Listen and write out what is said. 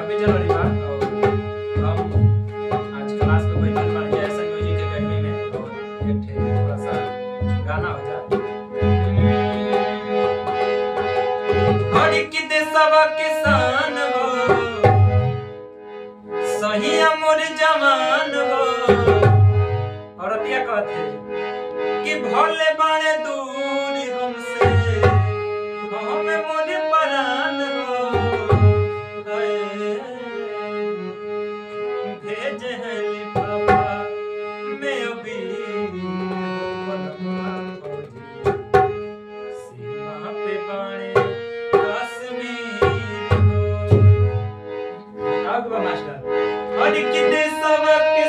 26 जनवरी बा और हम आज क्लास में बैठल बानी ऐसा म्यूजिक एकेडमी में और एक ठे थोड़ा सा गाना हो जा और कि देशवा किसान हो सही मोर जवान हो और अतिया कहते कि भोले बाणे दूर हमसे हमें मोर परान हो भेज है लिफाफा मैं अभी सीमा पे बाणे कश्मीर हो। अब मास्टर और कि देशवा के